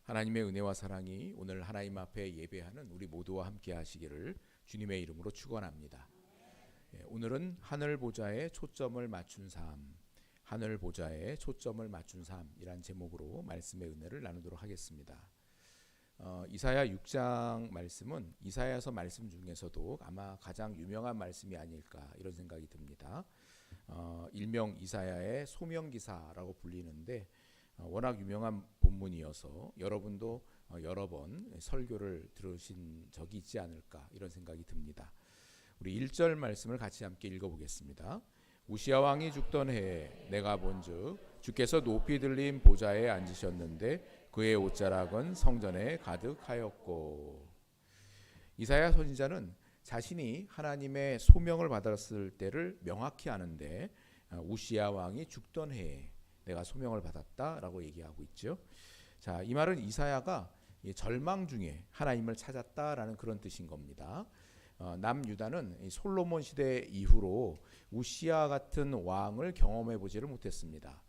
하나님의 은혜와 사랑이 오늘 하나님 앞에 예배하는 우리 모두와 함께 하시기를 주님의 이름으로 축원합니다. 오늘은 하늘 보좌에 초점을 맞춘 삶, 하늘 보좌에 초점을 맞춘 삶이란 제목으로 말씀의 은혜를 나누도록 하겠습니다. 이사야 6장 말씀은 이사야서 말씀 중에서도 아마 가장 유명한 말씀이 아닐까 이런 생각이 듭니다. 일명 이사야의 소명기사라고 불리는데 워낙 유명한 본문이어서 여러분도 여러 번 설교를 들으신 적이 있지 않을까 이런 생각이 듭니다. 우리 1절 말씀을 같이 함께 읽어보겠습니다. 우시야 왕이 죽던 해에 내가 본즉 주께서 높이 들린 보좌에 앉으셨는데 그의 옷자락은 성전에 가득하였고. 이사야 선지자는 자신이 하나님의 소명을 받았을 때를 명확히 아는데 우시야 왕이 죽던 해에 내가 소명을 받았다라고 얘기하고 있죠. 자, 이 말은 이사야가 절망 중에 하나님을 찾았다라는 그런 뜻인 겁니다. 남유다는 솔로몬 시대 이후로 우시야 같은 왕을 경험해 보지를 못했습니다.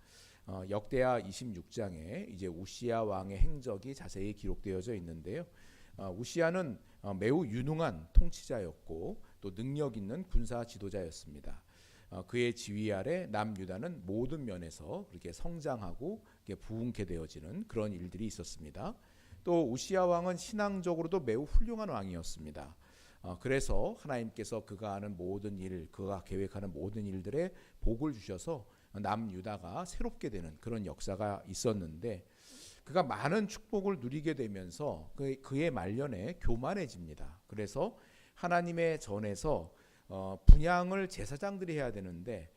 역대하 26장에 이제 우시야 왕의 행적이 자세히 기록되어져 있는데요. 우시야는 매우 유능한 통치자였고 또 능력 있는 군사 지도자였습니다. 그의 지휘 아래 남유다는 모든 면에서 그렇게 성장하고 부흥케 되어지는 그런 일들이 있었습니다. 또 우시야 왕은 신앙적으로도 매우 훌륭한 왕이었습니다. 그래서 하나님께서 그가 하는 모든 일, 그가 계획하는 모든 일들에 복을 주셔서 남유다가 새롭게 되는 그런 역사가 있었는데 그가 많은 축복을 누리게 되면서 그의 말년에 교만해집니다. 그래서 하나님의 전에서 분향을 제사장들이 해야 되는데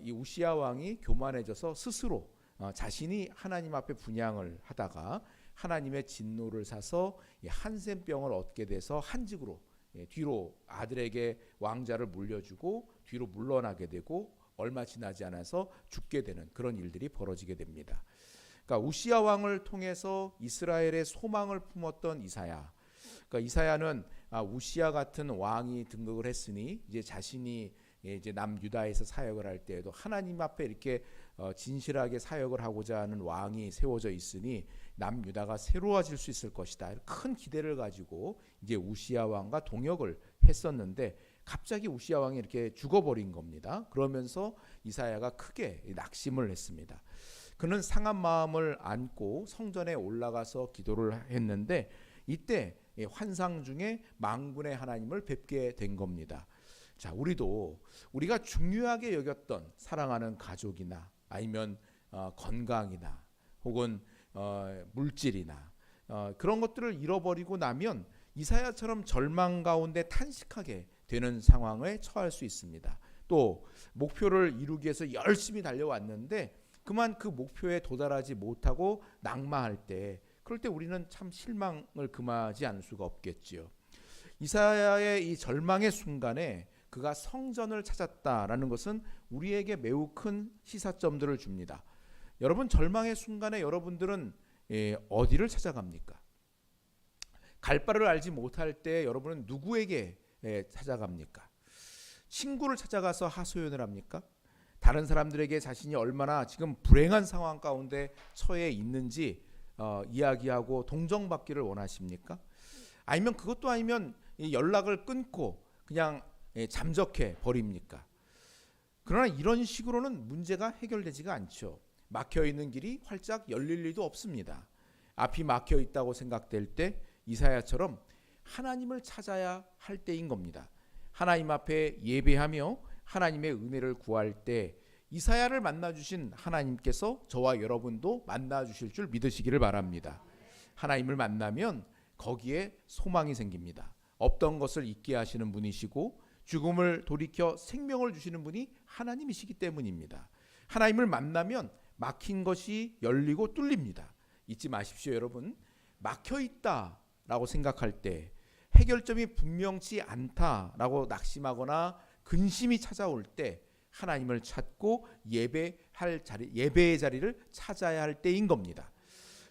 이 우시야 왕이 교만해져서 스스로 자신이 하나님 앞에 분향을 하다가 하나님의 진노를 사서 한센병을 얻게 돼서 한직으로 뒤로 아들에게 왕자를 물려주고 뒤로 물러나게 되고 얼마 지나지 않아서 죽게 되는 그런 일들이 벌어지게 됩니다. 그러니까 우시야 왕을 통해서 이스라엘의 소망을 품었던 이사야. 그러니까 이사야는 우시야 같은 왕이 등극을 했으니 이제 자신이 이제 남유다에서 사역을 할 때에도 하나님 앞에 이렇게 진실하게 사역을 하고자 하는 왕이 세워져 있으니 남유다가 새로워질 수 있을 것이다. 큰 기대를 가지고 이제 우시야 왕과 동역을 했었는데 갑자기 우시야 왕이 이렇게 죽어버린 겁니다. 그러면서 이사야가 크게 낙심을 했습니다. 그는 상한 마음을 안고 성전에 올라가서 기도를 했는데 이때 환상 중에 만군의 하나님을 뵙게 된 겁니다. 자, 우리가 중요하게 여겼던 사랑하는 가족이나 아니면 건강이나 혹은 물질이나 그런 것들을 잃어버리고 나면 이사야처럼 절망 가운데 탄식하게 되는 상황에 처할 수 있습니다. 또 목표를 이루기 위해서 열심히 달려왔는데 그만 그 목표에 도달하지 못하고 낙마할 때 그럴 때 우리는 참 실망을 금하지 않을 수가 없겠지요. 이사야의 이 절망의 순간에 그가 성전을 찾았다라는 것은 우리에게 매우 큰 시사점들을 줍니다. 여러분, 절망의 순간에 여러분들은 어디를 찾아갑니까? 갈 바를 알지 못할 때 여러분은 누구에게 찾아갑니까? 친구를 찾아가서 하소연을 합니까? 다른 사람들에게 자신이 얼마나 지금 불행한 상황 가운데 처해 있는지 이야기하고 동정받기를 원하십니까? 아니면 그것도 아니면 연락을 끊고 그냥 잠적해 버립니까? 그러나 이런 식으로는 문제가 해결되지가 않죠. 막혀있는 길이 활짝 열릴 일도 없습니다. 앞이 막혀있다고 생각될 때 이사야처럼 하나님을 찾아야 할 때인 겁니다. 하나님 앞에 예배하며 하나님의 은혜를 구할 때 이사야를 만나주신 하나님께서 저와 여러분도 만나주실 줄 믿으시기를 바랍니다. 하나님을 만나면 거기에 소망이 생깁니다. 없던 것을 있게 하시는 분이시고 죽음을 돌이켜 생명을 주시는 분이 하나님이시기 때문입니다. 하나님을 만나면 막힌 것이 열리고 뚫립니다. 잊지 마십시오, 여러분. 막혀있다라고 생각할 때 해결점이 분명치 않다라고 낙심하거나 근심이 찾아올 때 하나님을 찾고 예배의 자리를 찾아야 할 때인 겁니다.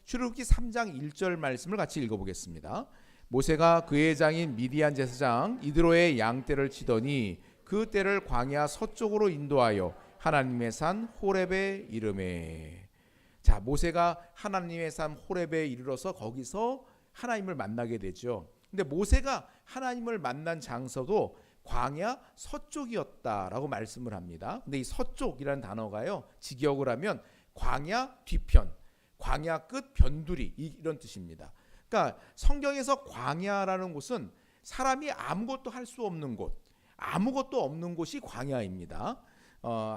출애굽기 3장 1절 말씀을 같이 읽어보겠습니다. 모세가 그의 장인 미디안 제사장 이드로의 양떼를 치더니 그 떼를 광야 서쪽으로 인도하여 하나님의 산 호렙에 이르매. 자, 자, 모세가 하나님의 산 호렙에 이르러서 거기서 하나님을 만나게 되죠. 근데 모세가 하나님을 만난 장소도 광야 서쪽이었다라고 말씀을 합니다. 근데 이 서쪽이라는 단어가요, 직역을 하면 광야 뒤편, 광야 끝 변두리, 이런 뜻입니다. 그러니까 성경에서 광야라는 곳은 사람이 아무것도 할 수 없는 곳, 아무것도 없는 곳이 광야입니다.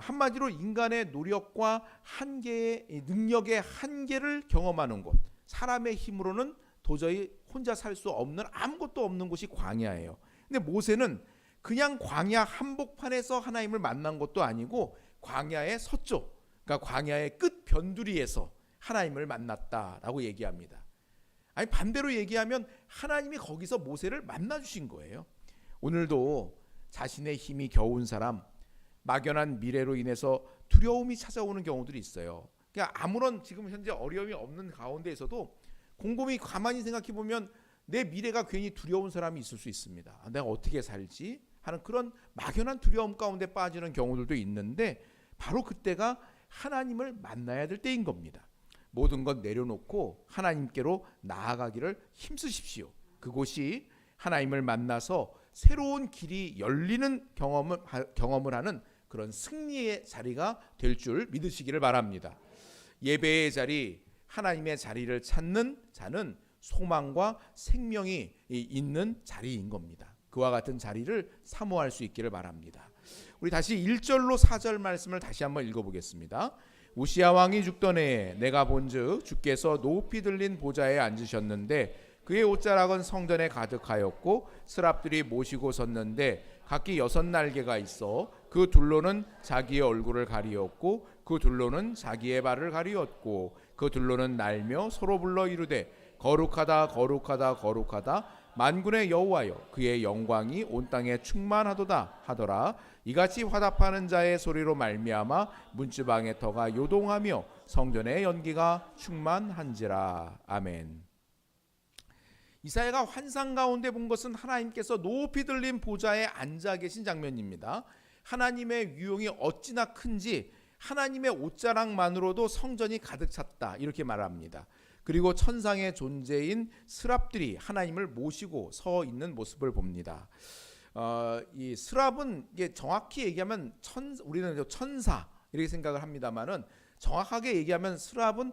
한마디로 인간의 노력과 한계의 능력의 한계를 경험하는 곳, 사람의 힘으로는 도저히 혼자 살 수 없는 아무것도 없는 곳이 광야예요. 근데 모세는 그냥 광야 한복판에서 하나님을 만난 것도 아니고 광야의 서쪽, 그러니까 광야의 끝 변두리에서 하나님을 만났다라고 얘기합니다. 아니, 반대로 얘기하면 하나님이 거기서 모세를 만나 주신 거예요. 오늘도 자신의 힘이 겨운 사람, 막연한 미래로 인해서 두려움이 찾아오는 경우들이 있어요. 그러니까 아무런 지금 현재 어려움이 없는 가운데에서도 곰곰이 가만히 생각해 보면 내 미래가 괜히 두려운 사람이 있을 수 있습니다. 내가 어떻게 살지 하는 그런 막연한 두려움 가운데 빠지는 경우들도 있는데, 바로 그때가 하나님을 만나야 될 때인 겁니다. 모든 것 내려놓고 하나님께로 나아가기를 힘쓰십시오. 그곳이 하나님을 만나서 새로운 길이 열리는 경험을 하는 그런 승리의 자리가 될 줄 믿으시기를 바랍니다. 예배의 자리, 하나님의 자리를 찾는 자는 소망과 생명이 있는 자리인 겁니다. 그와 같은 자리를 사모할 수 있기를 바랍니다. 우리 다시 1절로 4절 말씀을 다시 한번 읽어보겠습니다. 우시야 왕이 죽던 해에 내가 본즉 주께서 높이 들린 보좌에 앉으셨는데 그의 옷자락은 성전에 가득하였고 스랍들이 모시고 섰는데 각기 6날개가 있어 그 둘로는 자기의 얼굴을 가리었고 그 둘로는 자기의 발을 가리었고 그 둘로는 날며 서로 불러 이르되 거룩하다 거룩하다 거룩하다 만군의 여호와여, 그의 영광이 온 땅에 충만하도다 하더라. 이같이 화답하는 자의 소리로 말미암아 문지방의 터가 요동하며 성전의 연기가 충만한지라. 아멘. 이사야가 환상 가운데 본 것은 하나님께서 높이 들린 보좌에 앉아 계신 장면입니다. 하나님의 위용이 어찌나 큰지 하나님의 옷자락만으로도 성전이 가득 찼다, 이렇게 말합니다. 그리고 천상의 존재인 스랍들이 하나님을 모시고 서 있는 모습을 봅니다. 이 스랍은 이게 정확히 얘기하면 우리는 천사 이렇게 생각을 합니다만은, 정확하게 얘기하면 스랍은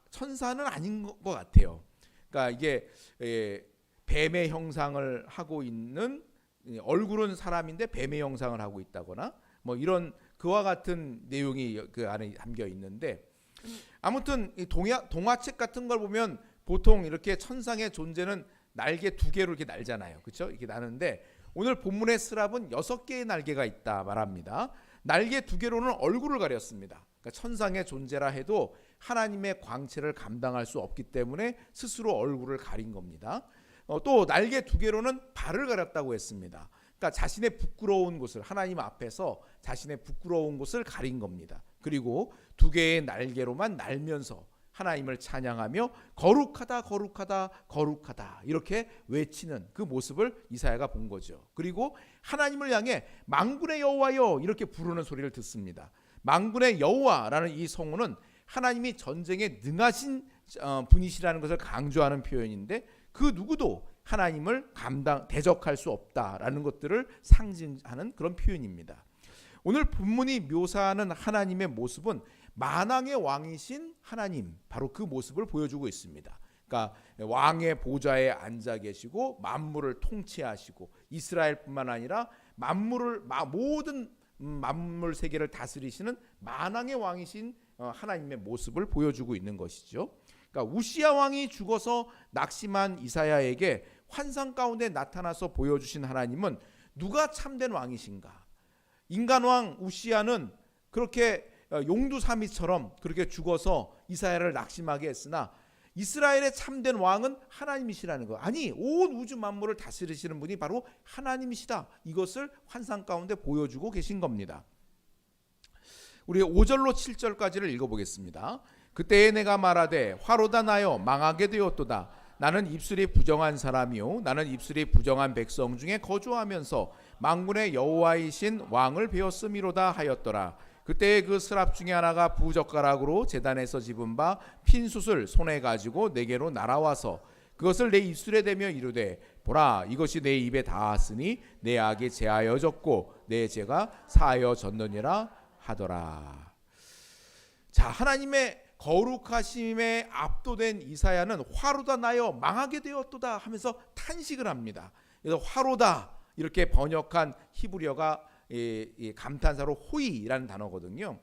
천사는 아닌 것 같아요. 그러니까 이게 뱀의 형상을 하고 있는, 얼굴은 사람인데 뱀의 형상을 하고 있다거나 뭐 이런 그와 같은 내용이 그 안에 담겨 있는데, 아무튼 이 동화책 같은 걸 보면 보통 이렇게 천상의 존재는 날개 2개로 이렇게 날잖아요. 그렇죠? 이렇게 나는데 오늘 본문의 스랍은 6개의 날개가 있다 말합니다. 날개 2개로는 얼굴을 가렸습니다. 그러니까 천상의 존재라 해도 하나님의 광채를 감당할 수 없기 때문에 스스로 얼굴을 가린 겁니다. 또 날개 2개로는 발을 가렸다고 했습니다. 그러니까 자신의 부끄러운 곳을, 하나님 앞에서 자신의 부끄러운 곳을 가린 겁니다. 그리고 2개의 날개로만 날면서 하나님을 찬양하며 거룩하다 거룩하다 거룩하다 이렇게 외치는 그 모습을 이사야가 본 거죠. 그리고 하나님을 향해 만군의 여호와여 이렇게 부르는 소리를 듣습니다. 만군의 여호와라는 이 성호는 하나님이 전쟁에 능하신 분이시라는 것을 강조하는 표현인데, 그 누구도 하나님을 대적할 수 없다라는 것들을 상징하는 그런 표현입니다. 오늘 본문이 묘사하는 하나님의 모습은 만왕의 왕이신 하나님, 바로 그 모습을 보여주고 있습니다. 그러니까 왕의 보좌에 앉아 계시고 만물을 통치하시고 이스라엘뿐만 아니라 모든 만물 세계를 다스리시는 만왕의 왕이신 하나님의 모습을 보여주고 있는 것이죠. 그러니까 우시야 왕이 죽어서 낙심한 이사야에게 환상 가운데 나타나서 보여주신 하나님은 누가 참된 왕이신가? 인간왕 우시야는 그렇게 용두사미처럼 그렇게 죽어서 이사야를 낙심하게 했으나 이스라엘의 참된 왕은 하나님이시라는 거. 아니, 온 우주 만물을 다스리시는 분이 바로 하나님이시다. 이것을 환상 가운데 보여주고 계신 겁니다. 우리 5절로 7절까지를 읽어보겠습니다. 그때에 내가 말하되 화로다 나여 망하게 되었도다. 나는 입술이 부정한 사람이요 나는 입술이 부정한 백성 중에 거주하면서 만군의 여호와이신 왕을 배웠음이로다 하였더라. 그때 그 스랍 중에 하나가 부젓가락으로 제단에서 집은 바 핀 숯을 손에 가지고 내게로 날아와서 그것을 내 입술에 대며 이르되 보라 이것이 내 입에 닿았으니 내 악이 제하여졌고 내 죄가 사하여졌느니라 하더라. 자, 하나님의 거룩하심에 압도된 이사야는 화로다 나여 망하게 되었도다 하면서 탄식을 합니다. 그래서 화로다 이렇게 번역한 히브리어가 이 감탄사로 호이라는 단어거든요.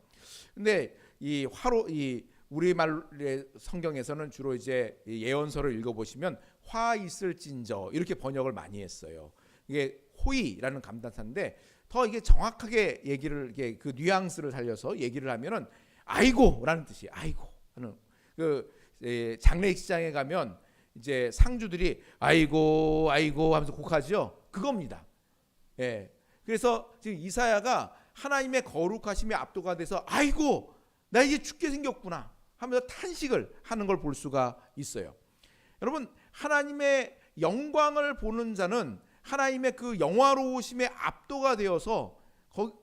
근데 이 화로 이 우리말의 성경에서는 주로 이제 예언서를 읽어보시면 화 있을진저 이렇게 번역을 많이 했어요. 이게 호이라는 감탄사인데 더 이게 정확하게 얘기를 이게 그 뉘앙스를 살려서 얘기를 하면은 아이고라는 뜻이에요. 아이고 하는 그 장례식장에 가면 이제 상주들이 아이고 아이고 하면서 곡하죠. 그겁니다. 예. 그래서 지금 이사야가 하나님의 거룩하심에 압도가 돼서 아이고 나 이제 죽게 생겼구나 하면서 탄식을 하는 걸 볼 수가 있어요. 여러분 하나님의 영광을 보는 자는 하나님의 그 영화로우심에 압도가 되어서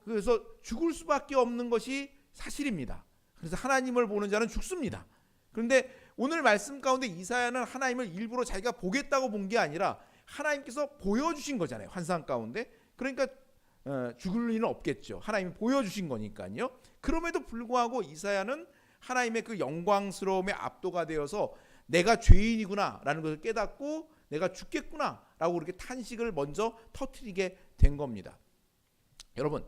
그래서 죽을 수밖에 없는 것이 사실입니다. 그래서 하나님을 보는 자는 죽습니다. 그런데 오늘 말씀 가운데 이사야는 하나님을 일부러 자기가 보겠다고 본 게 아니라 하나님께서 보여주신 거잖아요. 환상 가운데. 그러니까 죽을 일은 없겠죠. 하나님이 보여주신 거니까요. 그럼에도 불구하고 이사야는 하나님의 그 영광스러움에 압도가 되어서 내가 죄인이구나 라는 것을 깨닫고 내가 죽겠구나 라고 그렇게 탄식을 먼저 터뜨리게 된 겁니다. 여러분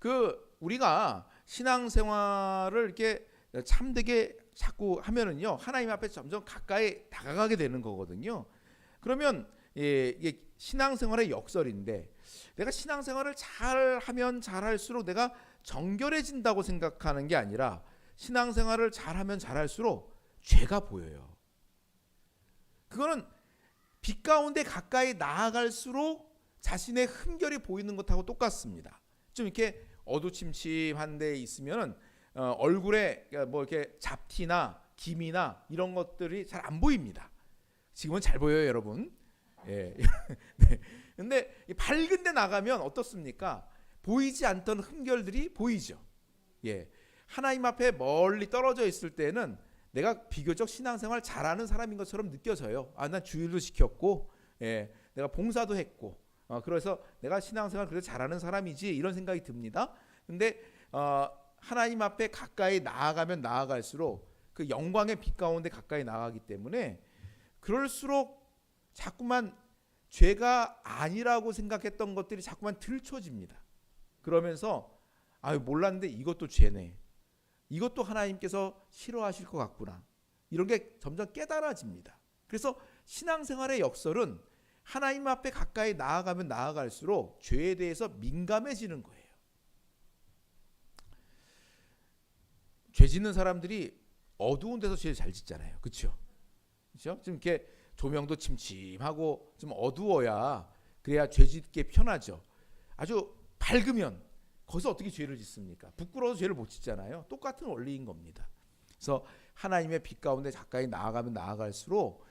그 우리가 신앙생활을 이렇게 참되게 자꾸 하면은요 하나님 앞에 점점 가까이 다가가게 되는 거거든요. 그러면 이게 신앙생활의 역설인데 내가 신앙생활을 잘하면 잘할수록 내가 정결해진다고 생각하는 게 아니라 신앙생활을 잘하면 잘할수록 죄가 보여요. 그거는 빛 가운데 가까이 나아갈수록 자신의 흠결이 보이는 것하고 똑같습니다. 좀 이렇게 어두침침한 데 있으면은 얼굴에 뭐 이렇게 잡티나 김이나 이런 것들이 잘 안 보입니다. 지금은 잘 보여요, 여러분. 예. 네. 근데 밝은 데 나가면 어떻습니까? 보이지 않던 흠결들이 보이죠. 예. 하나님 앞에 멀리 떨어져 있을 때는 내가 비교적 신앙생활 잘하는 사람인 것처럼 느껴져요. 아, 난 주일도 지켰고, 예. 내가 봉사도 했고, 그래서 내가 신앙생활 그래도 잘하는 사람이지 이런 생각이 듭니다. 근데 하나님 앞에 가까이 나아가면 나아갈수록 그 영광의 빛 가운데 가까이 나가기 때문에 그럴수록 자꾸만 죄가 아니라고 생각했던 것들이 자꾸만 들춰집니다. 그러면서 아유 몰랐는데 이것도 죄네. 이것도 하나님께서 싫어하실 것 같구나. 이런 게 점점 깨달아집니다. 그래서 신앙생활의 역설은 하나님 앞에 가까이 나아가면 나아갈수록 죄에 대해서 민감해지는 거예요. 죄 짓는 사람들이 어두운 데서 죄 잘 짓잖아요. 그렇죠? 그렇죠? 좀 이렇게 조명도 침침하고 좀 어두워야 그래야 죄 짓기 편하죠. 아주 밝으면 거기서 어떻게 죄를 짓습니까? 부끄러워서 죄를 못 짓잖아요. 똑같은 원리인 겁니다. 그래서 하나님의 빛 가운데 가까이 나아가면 나아갈수록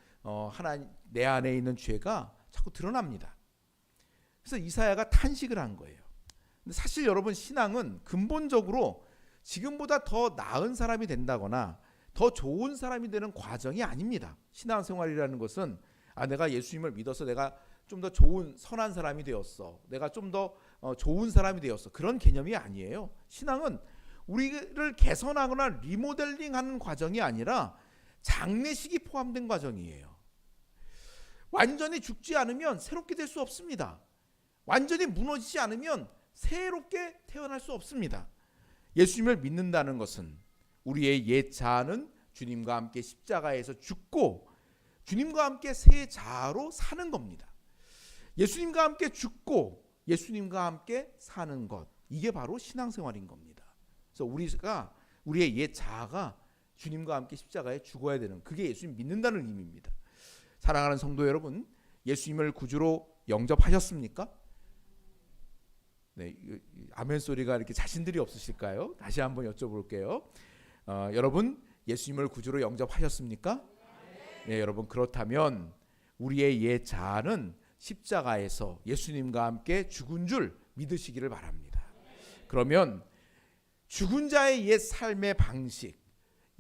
하나님 내 안에 있는 죄가 자꾸 드러납니다. 그래서 이사야가 탄식을 한 거예요. 근데 사실 여러분 신앙은 근본적으로 지금보다 더 나은 사람이 된다거나 더 좋은 사람이 되는 과정이 아닙니다. 신앙생활이라는 것은 내가 예수님을 믿어서 내가 좀 더 좋은 선한 사람이 되었어. 내가 좀 더 좋은 사람이 되었어. 그런 개념이 아니에요. 신앙은 우리를 개선하거나 리모델링하는 과정이 아니라 장례식이 포함된 과정이에요. 완전히 죽지 않으면 새롭게 될 수 없습니다. 완전히 무너지지 않으면 새롭게 태어날 수 없습니다. 예수님을 믿는다는 것은 우리의 옛 자아는 주님과 함께 십자가에서 죽고 주님과 함께 새 자아로 사는 겁니다. 예수님과 함께 죽고 예수님과 함께 사는 것, 이게 바로 신앙생활인 겁니다. 그래서 우리의 옛 자아가 주님과 함께 십자가에 죽어야 되는, 그게 예수님 믿는다는 의미입니다. 사랑하는 성도 여러분, 예수님을 구주로 영접하셨습니까? 네, 아멘 소리가 이렇게 자신들이 없으실까요? 다시 한번 여쭤볼게요. 여러분 예수님을 구주로 영접하셨습니까? 네, 여러분 그렇다면 우리의 옛 자아는 십자가에서 예수님과 함께 죽은 줄 믿으시기를 바랍니다. 그러면 죽은 자의 옛 삶의 방식,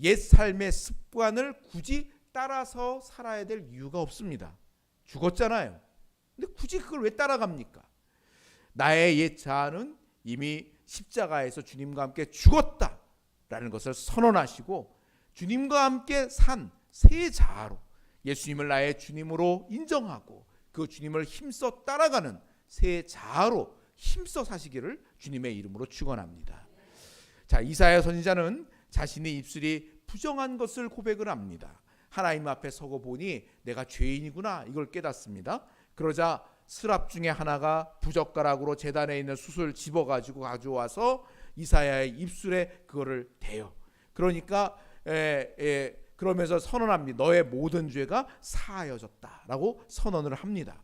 옛 삶의 습관을 굳이 따라서 살아야 될 이유가 없습니다. 죽었잖아요. 근데 굳이 그걸 왜 따라갑니까? 나의 옛 자아는 이미 십자가에서 주님과 함께 죽었다라는 것을 선언하시고 주님과 함께 산 새 자아로 예수님을 나의 주님으로 인정하고 그 주님을 힘써 따라가는 새 자아로 힘써 사시기를 주님의 이름으로 축원합니다. 자, 이사야 선지자는 자신의 입술이 부정한 것을 고백을 합니다. 하나님 앞에 서고 보니 내가 죄인이구나 이걸 깨닫습니다. 그러자 스랍 중에 하나가 부젓가락으로 제단에 있는 숯을 집어가지고 가져와서 이사야의 입술에 그거를 대요. 그러니까 그러면서 선언합니다. 너의 모든 죄가 사하여졌다라고 선언을 합니다.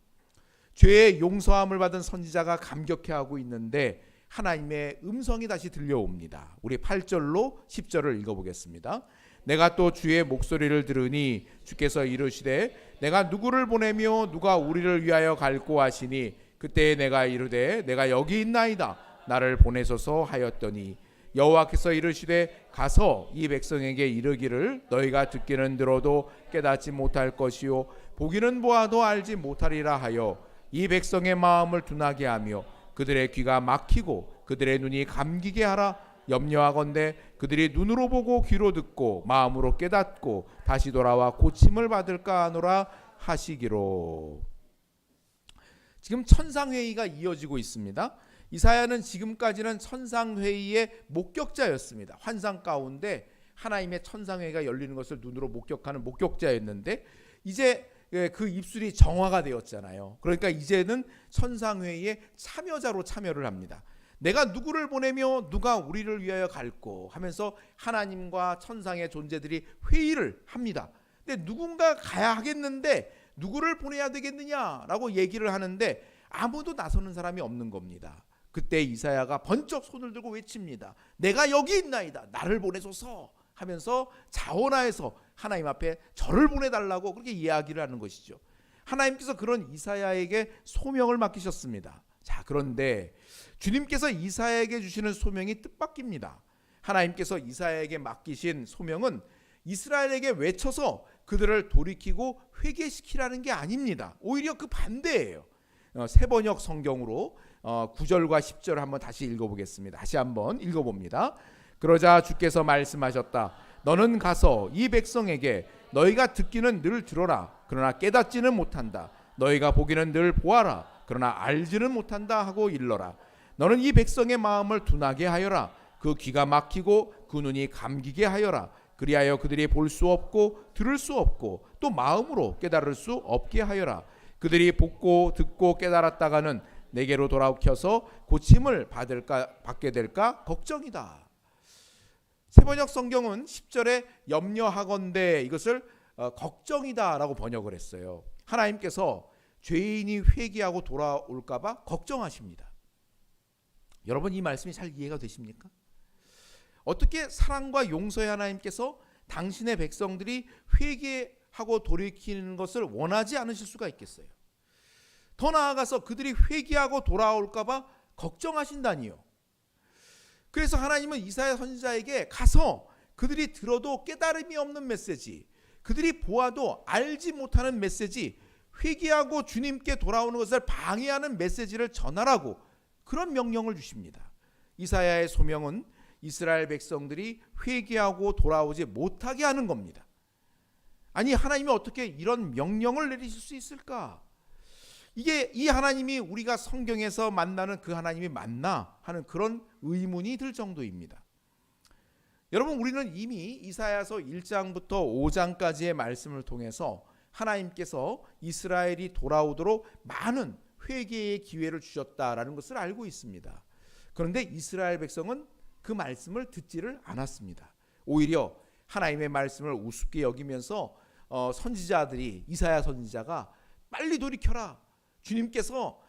죄의 용서함을 받은 선지자가 감격해하고 있는데 하나님의 음성이 다시 들려옵니다. 우리 8절로 10절을 읽어보겠습니다. 내가 또 주의 목소리를 들으니 주께서 이르시되 내가 누구를 보내며 누가 우리를 위하여 갈고 하시니 그때 내가 이르되 내가 여기 있나이다 나를 보내소서 하였더니 여호와께서 이르시되 가서 이 백성에게 이르기를 너희가 듣기는 들어도 깨닫지 못할 것이요 보기는 보아도 알지 못하리라 하여 이 백성의 마음을 둔하게 하며 그들의 귀가 막히고 그들의 눈이 감기게 하라. 염려하건대 그들이 눈으로 보고 귀로 듣고 마음으로 깨닫고 다시 돌아와 고침을 받을까 하노라 하시기로. 지금 천상회의가 이어지고 있습니다. 이사야는 지금까지는 천상회의의 목격자였습니다. 환상 가운데 하나님의 천상회의가 열리는 것을 눈으로 목격하는 목격자였는데 이제 그 입술이 정화가 되었잖아요. 그러니까 이제는 천상회의의 참여자로 참여를 합니다. 내가 누구를 보내며 누가 우리를 위하여 갈고 하면서 하나님과 천상의 존재들이 회의를 합니다. 근데 누군가 가야 하겠는데 누구를 보내야 되겠느냐라고 얘기를 하는데 아무도 나서는 사람이 없는 겁니다. 그때 이사야가 번쩍 손을 들고 외칩니다. 내가 여기 있나이다. 나를 보내소서 하면서 자원하에서 하나님 앞에 저를 보내달라고 그렇게 이야기를 하는 것이죠. 하나님께서 그런 이사야에게 소명을 맡기셨습니다. 자, 그런데 주님께서 이사야에게 주시는 소명이 뜻밖입니다. 하나님께서 이사야에게 맡기신 소명은 이스라엘에게 외쳐서 그들을 돌이키고 회개시키라는 게 아닙니다. 오히려 그 반대예요. 세번역 성경으로 9절과 10절을 한번 다시 읽어보겠습니다. 다시 한번 읽어봅니다. 그러자 주께서 말씀하셨다. 너는 가서 이 백성에게 너희가 듣기는 늘 들어라. 그러나 깨닫지는 못한다. 너희가 보기는 늘 보아라. 그러나 알지는 못한다 하고 일러라. 너는 이 백성의 마음을 둔하게 하여라. 그 귀가 막히고 그 눈이 감기게 하여라. 그리하여 그들이 볼 수 없고 들을 수 없고 또 마음으로 깨달을 수 없게 하여라. 그들이 보고 듣고 깨달았다가는 내게로 돌아오켜서 고침을 받게 될까 걱정이다. 세번역 성경은 10절에 염려하건대 이것을 걱정이다라고 번역을 했어요. 하나님께서 죄인이 회개하고 돌아올까 봐 걱정하십니다. 여러분 이 말씀이 잘 이해가 되십니까? 어떻게 사랑과 용서의 하나님께서 당신의 백성들이 회개하고 돌이키는 것을 원하지 않으실 수가 있겠어요? 더 나아가서 그들이 회개하고 돌아올까 봐 걱정하신다니요. 그래서 하나님은 이사야 선지자에게 가서 그들이 들어도 깨달음이 없는 메시지, 그들이 보아도 알지 못하는 메시지, 회개하고 주님께 돌아오는 것을 방해하는 메시지를 전하라고 그런 명령을 주십니다. 이사야의 소명은 이스라엘 백성들이 회개하고 돌아오지 못하게 하는 겁니다. 아니 하나님이 어떻게 이런 명령을 내리실 수 있을까? 이게 이 하나님이 우리가 성경에서 만나는 그 하나님이 맞나 하는 그런 의문이 들 정도입니다. 여러분 우리는 이미 이사야서 1장부터 5장까지의 말씀을 통해서 하나님께서 이스라엘이 돌아오도록 많은 회개의 기회를 주셨다라는 것을 알고 있습니다. 그런데 이스라엘 백성은 그 말씀을 듣지를 않았습니다. 오히려 하나님의 말씀을 우습게 여기면서 선지자들이 이사야 선지자가 빨리 돌이켜라. 주님께서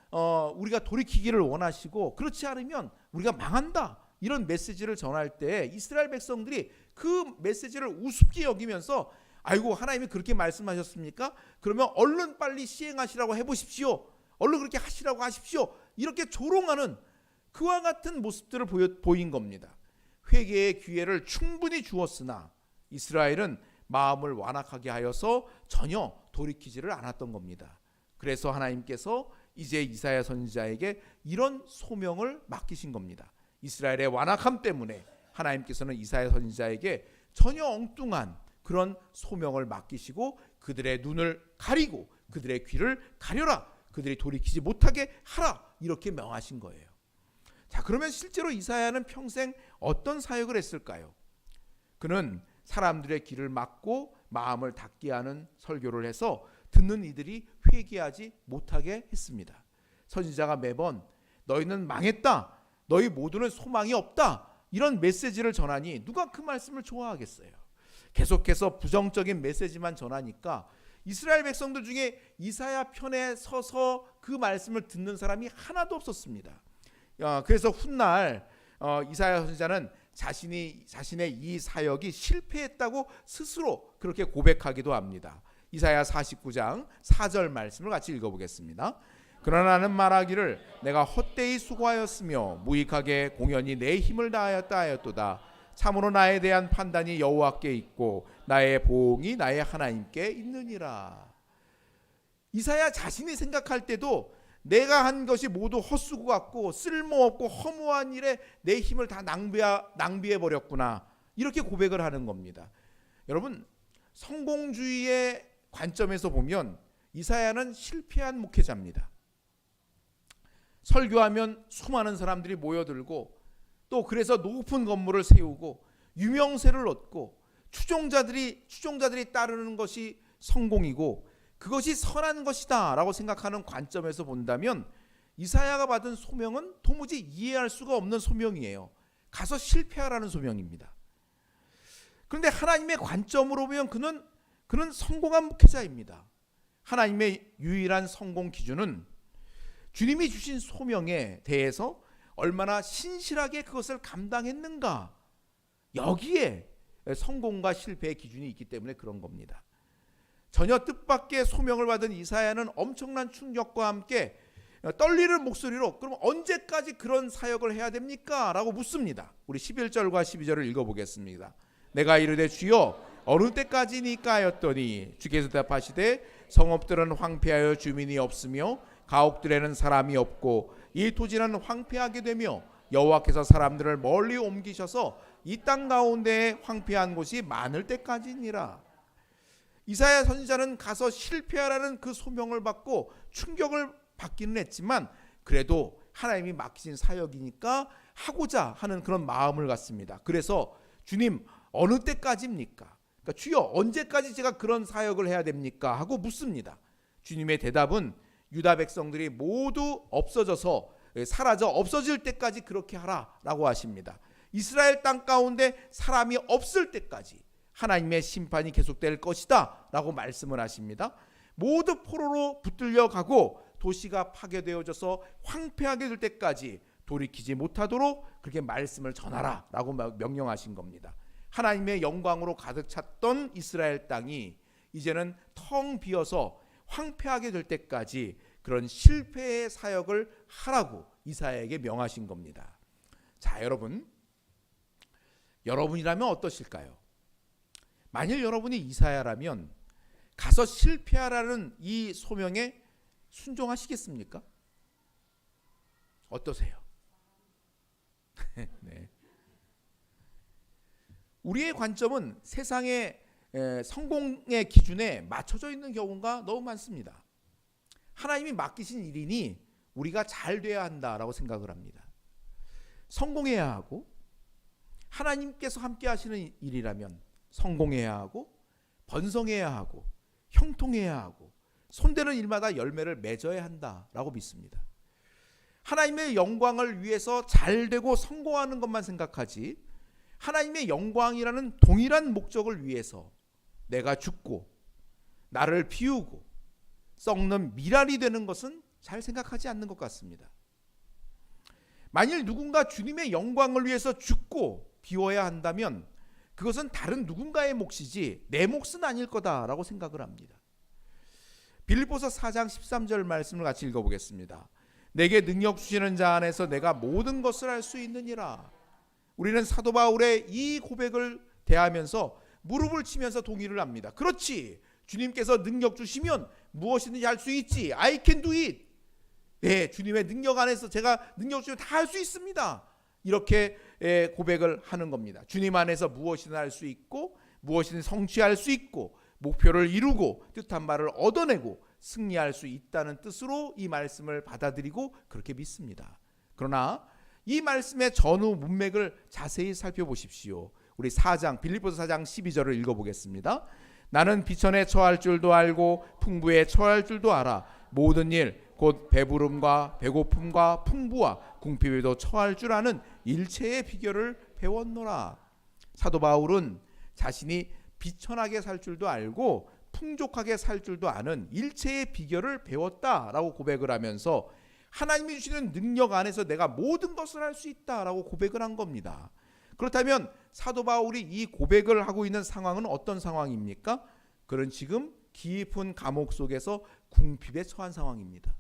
우리가 돌이키기를 원하시고 그렇지 않으면 우리가 망한다. 이런 메시지를 전할 때 이스라엘 백성들이 그 메시지를 우습게 여기면서 아이고 하나님이 그렇게 말씀하셨습니까? 그러면 얼른 빨리 시행하시라고 해보십시오. 얼른 그렇게 하시라고 하십시오. 이렇게 조롱하는 그와 같은 모습들을 보인 겁니다. 회개의 기회를 충분히 주었으나 이스라엘은 마음을 완악하게 하여서 전혀 돌이키지를 않았던 겁니다. 그래서 하나님께서 이제 이사야 선지자에게 이런 소명을 맡기신 겁니다. 이스라엘의 완악함 때문에 하나님께서는 이사야 선지자에게 전혀 엉뚱한 그런 소명을 맡기시고 그들의 눈을 가리고 그들의 귀를 가려라, 그들이 돌이키지 못하게 하라, 이렇게 명하신 거예요. 자, 그러면 실제로 이사야는 평생 어떤 사역을 했을까요? 그는 사람들의 길을 막고 마음을 닫게 하는 설교를 해서 듣는 이들이 회개하지 못하게 했습니다. 선지자가 매번 너희는 망했다, 너희 모두는 소망이 없다, 이런 메시지를 전하니 누가 그 말씀을 좋아하겠어요? 계속해서 부정적인 메시지만 전하니까 이스라엘 백성들 중에 이사야 편에 서서 그 말씀을 듣는 사람이 하나도 없었습니다. 그래서 훗날 이사야 선지자는 자신의 이 사역이 실패했다고 스스로 그렇게 고백하기도 합니다. 이사야 49장 4절 말씀을 같이 읽어보겠습니다. 그러나 나는 말하기를 내가 헛되이 수고하였으며 무익하게 공연히 내 힘을 다하였다 하였도다. 참으로 나에 대한 판단이 여호와께 있고 나의 보응이 나의 하나님께 있느니라. 이사야 자신이 생각할 때도 내가 한 것이 모두 헛수고 같고 쓸모없고 허무한 일에 내 힘을 다 낭비해 버렸구나, 이렇게 고백을 하는 겁니다. 여러분, 성공주의의 관점에서 보면 이사야는 실패한 목회자입니다. 설교하면 수많은 사람들이 모여들고 또 그래서 높은 건물을 세우고 유명세를 얻고 추종자들이 따르는 것이 성공이고 그것이 선한 것이다 라고 생각하는 관점에서 본다면 이사야가 받은 소명은 도무지 이해할 수가 없는 소명이에요. 가서 실패하라는 소명입니다. 그런데 하나님의 관점으로 보면 그는 성공한 목회자입니다. 하나님의 유일한 성공 기준은 주님이 주신 소명에 대해서 얼마나 신실하게 그것을 감당했는가, 여기에 성공과 실패의 기준이 있기 때문에 그런 겁니다. 전혀 뜻밖의 소명을 받은 이사야는 엄청난 충격과 함께 떨리는 목소리로 그럼 언제까지 그런 사역을 해야 됩니까? 라고 묻습니다. 우리 11절과 12절을 읽어보겠습니다. 내가 이르되 주여 어느 때까지니까 하였더니 주께서 대답하시되 성읍들은 황폐하여 주민이 없으며 가옥들에는 사람이 없고 이 토지는 황폐하게 되며 여호와께서 사람들을 멀리 옮기셔서 이 땅 가운데에 황폐한 곳이 많을 때까지니라. 이사야 선지자는 가서 실패하라는 그 소명을 받고 충격을 받기는 했지만 그래도 하나님이 맡기신 사역이니까 하고자 하는 그런 마음을 갖습니다. 그래서 주님 어느 때까지입니까? 그러니까 주여 언제까지 제가 그런 사역을 해야 됩니까? 하고 묻습니다. 주님의 대답은 유다 백성들이 모두 없어져서 사라져 없어질 때까지 그렇게 하라라고 하십니다. 이스라엘 땅 가운데 사람이 없을 때까지 하나님의 심판이 계속될 것이다 라고 말씀을 하십니다. 모두 포로로 붙들려 가고 도시가 파괴되어져서 황폐하게 될 때까지 돌이키지 못하도록 그렇게 말씀을 전하라 라고 명령하신 겁니다. 하나님의 영광으로 가득 찼던 이스라엘 땅이 이제는 텅 비어서 황폐하게 될 때까지 그런 실패의 사역을 하라고 이사야에게 명하신 겁니다. 자, 여러분이라면 어떠실까요? 만일 여러분이 이사야라면 가서 실패하라는 이 소명에 순종하시겠습니까? 어떠세요? 네. 우리의 관점은 세상의 성공의 기준에 맞춰져 있는 경우가 너무 많습니다. 하나님이 맡기신 일이니 우리가 잘 돼야 한다라고 생각을 합니다. 성공해야 하고 하나님께서 함께 하시는 일이라면 성공해야 하고 번성해야 하고 형통해야 하고 손대는 일마다 열매를 맺어야 한다라고 믿습니다. 하나님의 영광을 위해서 잘 되고 성공하는 것만 생각하지 하나님의 영광이라는 동일한 목적을 위해서 내가 죽고 나를 비우고 썩는 미랄이 되는 것은 잘 생각하지 않는 것 같습니다. 만일 누군가 주님의 영광을 위해서 죽고 비워야 한다면 그것은 다른 누군가의 몫이지 내 몫은 아닐 거다라고 생각을 합니다. 빌립보서 4장 13절 말씀을 같이 읽어보겠습니다. 내게 능력 주시는 자 안에서 내가 모든 것을 할 수 있느니라. 우리는 사도 바울의 이 고백을 대하면서 무릎을 치면서 동의를 합니다. 그렇지, 주님께서 능력 주시면 무엇이든지 할 수 있지. I can do it. 네, 주님의 능력 안에서 제가 능력 주시면 다 할 수 있습니다. 이렇게 고백을 하는 겁니다. 주님 안에서 무엇이든 할 수 있고 무엇이든 성취할 수 있고 목표를 이루고 뜻한 바를 얻어내고 승리할 수 있다는 뜻으로 이 말씀을 받아들이고 그렇게 믿습니다. 그러나 이 말씀의 전후 문맥을 자세히 살펴보십시오. 우리 빌립보서 4장 12절을 읽어보겠습니다. 나는 비천에 처할 줄도 알고 풍부에 처할 줄도 알아. 모든 일 곧 배부름과 배고픔과 풍부와 궁핍에도 처할 줄 아는 일체의 비결을 배웠노라. 사도 바울은 자신이 비천하게 살 줄도 알고 풍족하게 살 줄도 아는 일체의 비결을 배웠다라고 고백을 하면서 하나님이 주시는 능력 안에서 내가 모든 것을 할 수 있다라고 고백을 한 겁니다. 그렇다면 사도 바울이 이 고백을 하고 있는 상황은 어떤 상황입니까? 그는 지금 깊은 감옥 속에서 궁핍에 처한 상황입니다.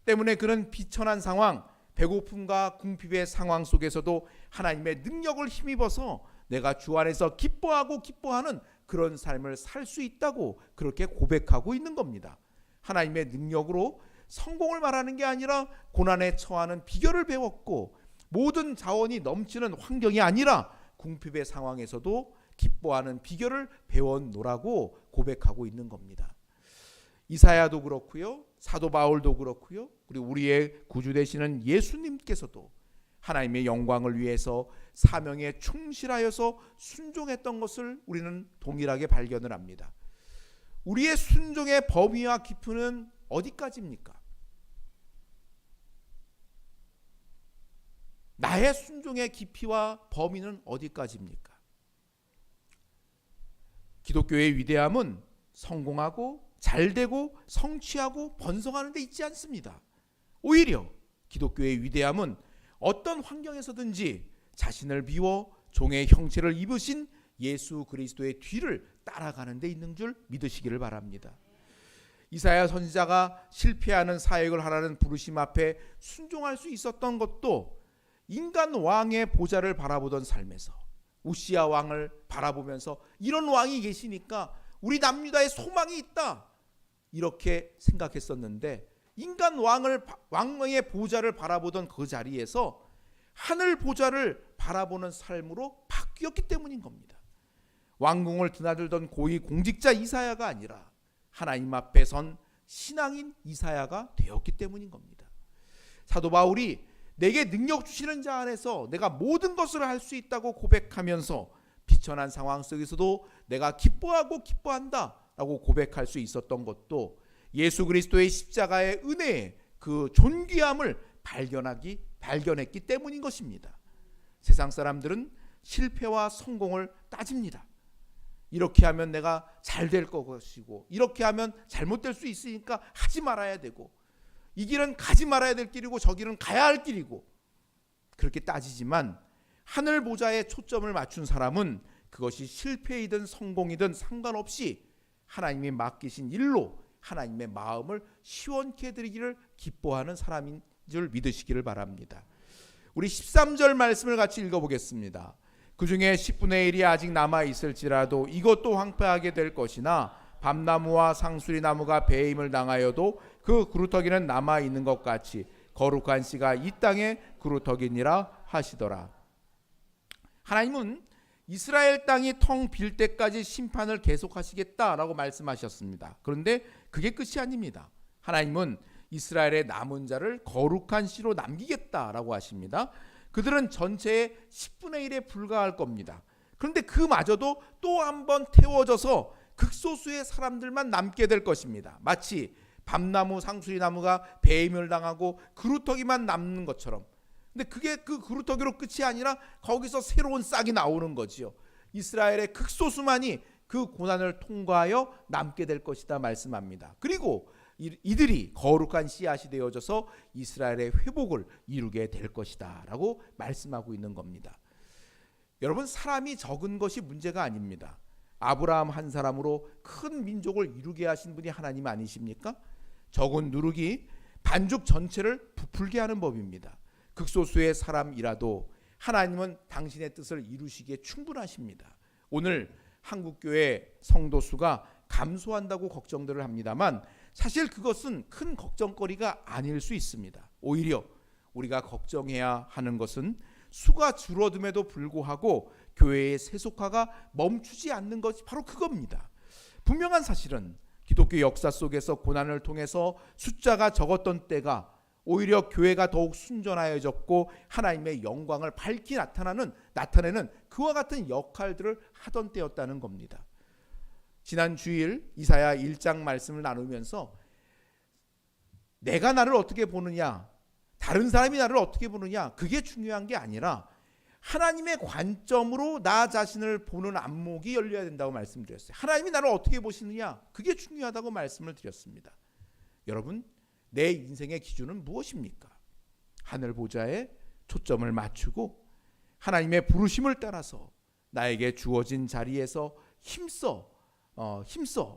때문에 그는 비천한 상황, 배고픔과 궁핍의 상황 속에서도 하나님의 능력을 힘입어서 내가 주 안에서 기뻐하는 그런 삶을 살 수 있다고 그렇게 고백하고 있는 겁니다. 하나님의 능력으로 성공을 말하는 게 아니라 고난에 처하는 비결을 배웠고 모든 자원이 넘치는 환경이 아니라 궁핍의 상황에서도 기뻐하는 비결을 배웠노라고 고백하고 있는 겁니다. 이사야도 그렇고요, 사도 바울도 그렇고요, 그리고 우리의 구주 되시는 예수님께서도 하나님의 영광을 위해서 사명에 충실하여서 순종했던 것을 우리는 동일하게 발견을 합니다. 우리의 순종의 범위와 깊이는 어디까지입니까? 나의 순종의 깊이와 범위는 어디까지입니까? 기독교의 위대함은 성공하고 잘되고 성취하고 번성하는 데 있지 않습니다. 오히려 기독교의 위대함은 어떤 환경에서든지 자신을 비워 종의 형체를 입으신 예수 그리스도의 뒤를 따라가는 데 있는 줄 믿으시기를 바랍니다. 이사야 선지자가 실패하는 사역을 하라는 부르심 앞에 순종할 수 있었던 것도 인간 왕의 보좌를 바라보던 삶에서 우시야 왕을 바라보면서 이런 왕이 계시니까 우리 남유다에 소망이 있다 이렇게 생각했었는데 인간 왕의 보좌를 바라보던 그 자리에서 하늘 보좌를 바라보는 삶으로 바뀌었기 때문인 겁니다. 왕궁을 드나들던 고위 공직자 이사야가 아니라 하나님 앞에 선 신앙인 이사야가 되었기 때문인 겁니다. 사도 바울이 내게 능력 주시는 자 안에서 내가 모든 것을 할 수 있다고 고백하면서 비천한 상황 속에서도 내가 기뻐한다 라고 고백할 수 있었던 것도 예수 그리스도의 십자가의 은혜의 그 존귀함을 발견했기 때문인 것입니다. 세상 사람들은 실패와 성공을 따집니다. 이렇게 하면 내가 잘 될 것이고 이렇게 하면 잘못될 수 있으니까 하지 말아야 되고 이 길은 가지 말아야 될 길이고 저 길은 가야 할 길이고 그렇게 따지지만 하늘 보좌에 초점을 맞춘 사람은 그것이 실패이든 성공이든 상관없이 하나님이 맡기신 일로 하나님의 마음을 시원케 해드리기를 기뻐하는 사람인 줄 믿으시기를 바랍니다. 우리 13절 말씀을 같이 읽어보겠습니다. 그 중에 10분의 1이 아직 남아있을지라도 이것도 황폐하게 될 것이나 밤나무와 상수리나무가 배임을 당하여도 그 그루터기는 남아있는 것 같이 거룩한 씨가 이 땅에 그루터기니라 하시더라. 하나님은 이스라엘 땅이 텅 빌 때까지 심판을 계속하시겠다라고 말씀하셨습니다. 그런데 그게 끝이 아닙니다. 하나님은 이스라엘의 남은 자를 거룩한 씨로 남기겠다라고 하십니다. 그들은 전체의 10분의 1에 불과할 겁니다. 그런데 그마저도 또 한 번 태워져서 극소수의 사람들만 남게 될 것입니다. 마치 밤나무 상수리나무가 배임을 당하고 그루터기만 남는 것처럼. 근데 그게 그 그루터기로 끝이 아니라 거기서 새로운 싹이 나오는 거지요. 이스라엘의 극소수만이 그 고난을 통과하여 남게 될 것이다 말씀합니다. 그리고 이들이 거룩한 씨앗이 되어져서 이스라엘의 회복을 이루게 될 것이다 라고 말씀하고 있는 겁니다. 여러분, 사람이 적은 것이 문제가 아닙니다. 아브라함 한 사람으로 큰 민족을 이루게 하신 분이 하나님 아니십니까? 적은 누룩이 반죽 전체를 부풀게 하는 법입니다. 극소수의 사람이라도 하나님은 당신의 뜻을 이루시기에 충분하십니다. 오늘 한국교회 성도 수가 감소한다고 걱정들을 합니다만 사실 그것은 큰 걱정거리가 아닐 수 있습니다. 오히려 우리가 걱정해야 하는 것은 수가 줄어듦에도 불구하고 교회의 세속화가 멈추지 않는 것이 바로 그겁니다. 분명한 사실은 기독교 역사 속에서 고난을 통해서 숫자가 적었던 때가 오히려 교회가 더욱 순전하여졌고 하나님의 영광을 밝히 나타내는 그와 같은 역할들을 하던 때였다는 겁니다. 지난 주일 이사야 1장 말씀을 나누면서 내가 나를 어떻게 보느냐, 다른 사람이 나를 어떻게 보느냐, 그게 중요한 게 아니라 하나님의 관점으로 나 자신을 보는 안목이 열려야 된다고 말씀드렸어요. 하나님이 나를 어떻게 보시느냐, 그게 중요하다고 말씀을 드렸습니다. 여러분, 내 인생의 기준은 무엇입니까? 하늘 보좌에 초점을 맞추고 하나님의 부르심을 따라서 나에게 주어진 자리에서 힘써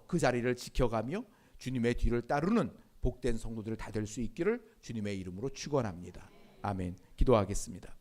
그 자리를 지켜가며 주님의 뒤를 따르는 복된 성도들 다 될 수 있기를 주님의 이름으로 축원합니다. 아멘. 기도하겠습니다.